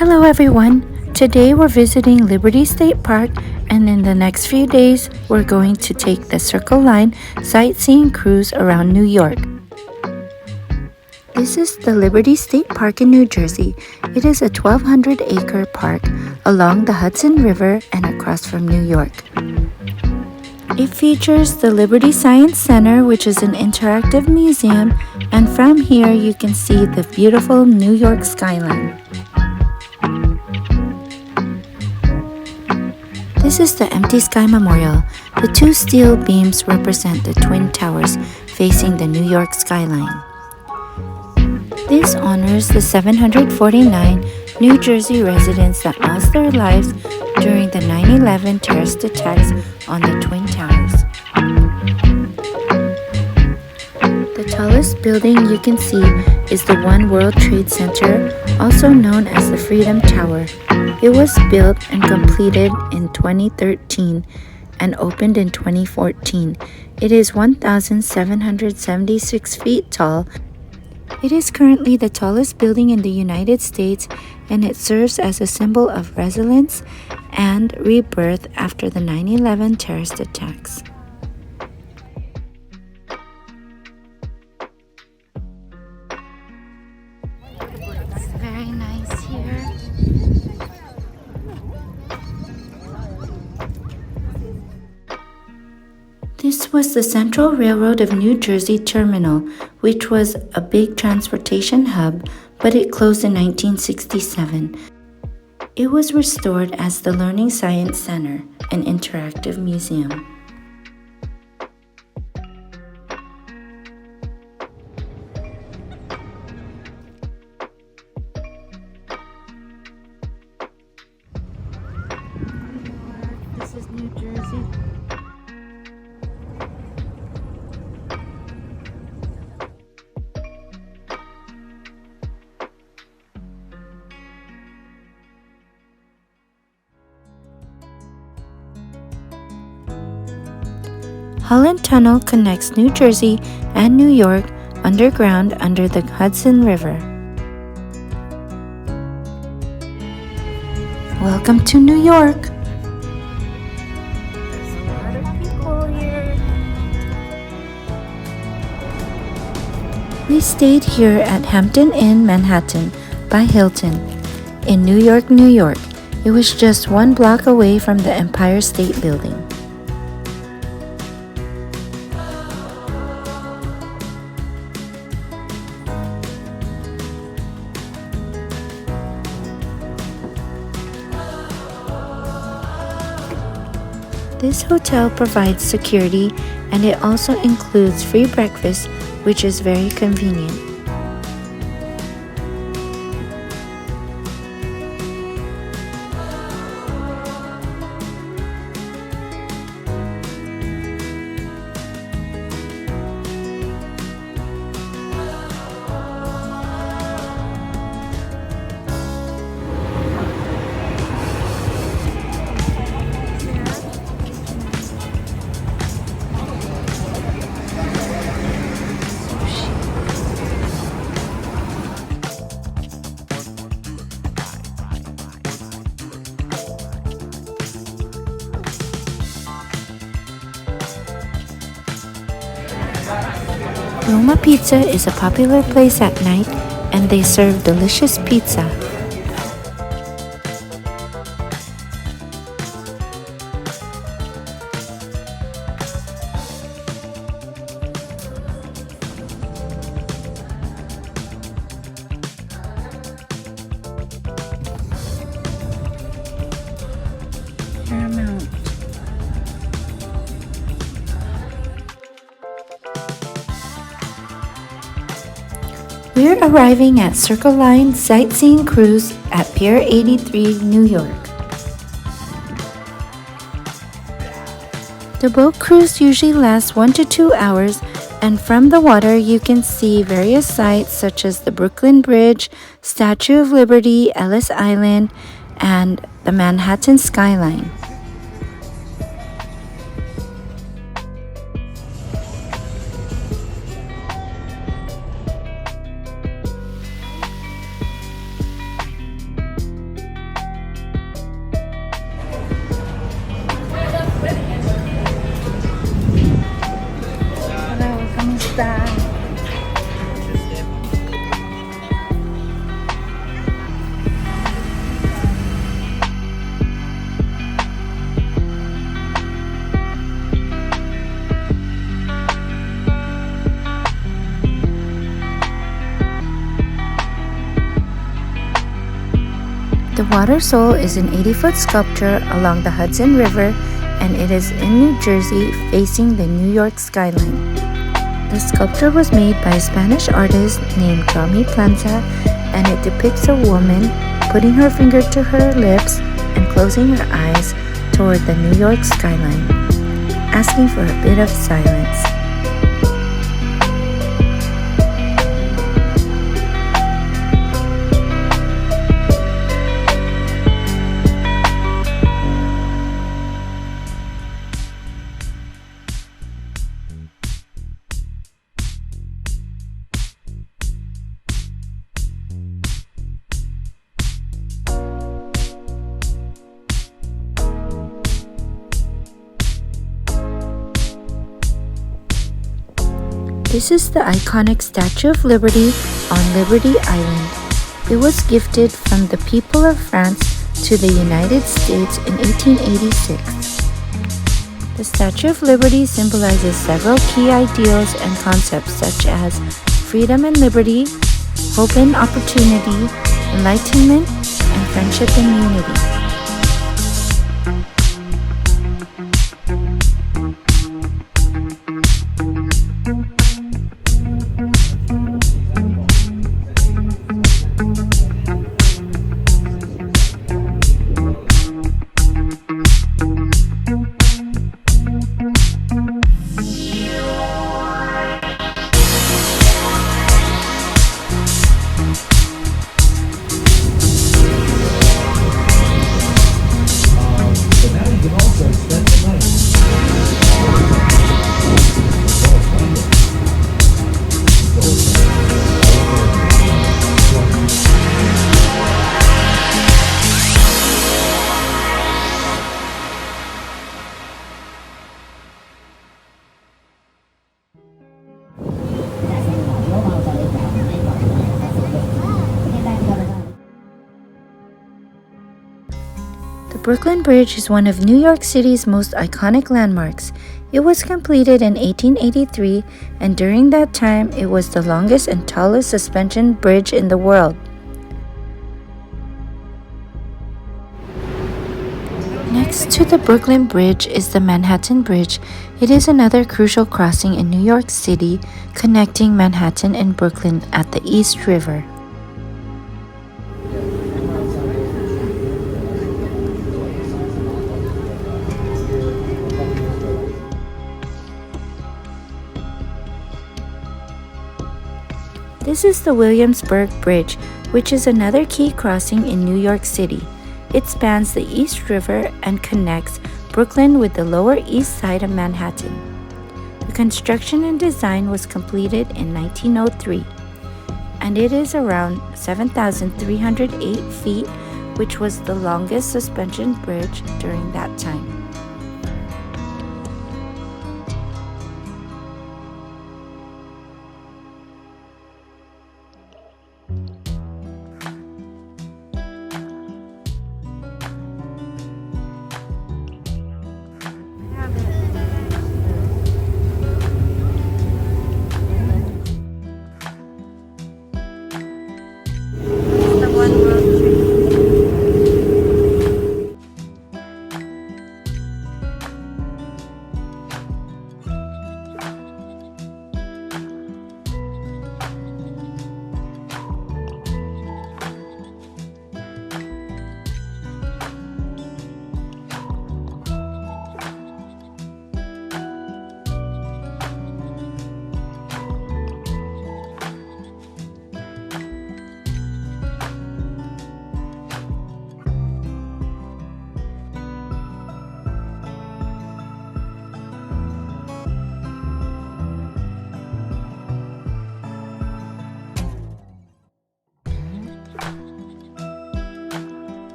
Hello everyone! Today we're visiting Liberty State Park, and in the next few days we're going to take the Circle Line Sightseeing cruise around New York. This is the Liberty State Park in New Jersey. It is a 1,200-acre park along the Hudson River and across from New York. It features the Liberty Science Center, which is an interactive museum, and from here you can see the beautiful New York skyline. This is the Empty Sky Memorial. The two steel beams represent the Twin Towers facing the New York skyline. This honors the 749 New Jersey residents that lost their lives during the 9/11 terrorist attacks on the Twin Towers. The tallest building you can see is the One World Trade Center, also known as the Freedom Tower. It was built and completed in 2013 and opened in 2014. It is 1,776 feet tall. It is currently the tallest building in the United States, and it serves as a symbol of resilience and rebirth after the 9/11 terrorist attacks. It's very nice here. This was the Central Railroad of New Jersey Terminal, which was a big transportation hub, but it closed in 1967. It was restored as the Learning Science Center, an interactive museum. This is New Jersey. Holland Tunnel connects New Jersey and New York underground under the Hudson River. Welcome to New York! There's a lot of people here. We stayed here at Hampton Inn Manhattan by Hilton in New York, New York. It was just 1 block away from the Empire State Building. This hotel provides security, and it also includes free breakfast, which is very convenient. Roma Pizza is a popular place at night, and they serve delicious pizza. Paramount. We're arriving at Circle Line Sightseeing Cruise at Pier 83, New York. The boat cruise usually lasts 1 to 2 hours, and from the water you can see various sights such as the Brooklyn Bridge, Statue of Liberty, Ellis Island, and the Manhattan skyline. The Water Soul is an 80-foot sculpture along the Hudson River, and it is in New Jersey facing the New York skyline. The sculpture was made by a Spanish artist named Jaume Planza, and it depicts a woman putting her finger to her lips and closing her eyes toward the New York skyline, asking for a bit of silence. This is the iconic Statue of Liberty on Liberty Island. It was gifted from the people of France to the United States in 1886. The Statue of Liberty symbolizes several key ideals and concepts such as freedom and liberty, hope and opportunity, enlightenment, and friendship and unity. The Brooklyn Bridge is one of New York City's most iconic landmarks. It was completed in 1883, and during that time, it was the longest and tallest suspension bridge in the world. Next to the Brooklyn Bridge is the Manhattan Bridge. It is another crucial crossing in New York City, connecting Manhattan and Brooklyn at the East River. This is the Williamsburg Bridge, which is another key crossing in New York City. It spans the East River and connects Brooklyn with the Lower East Side of Manhattan. The construction and design was completed in 1903, and it is around 7,308 feet, which was the longest suspension bridge during that time.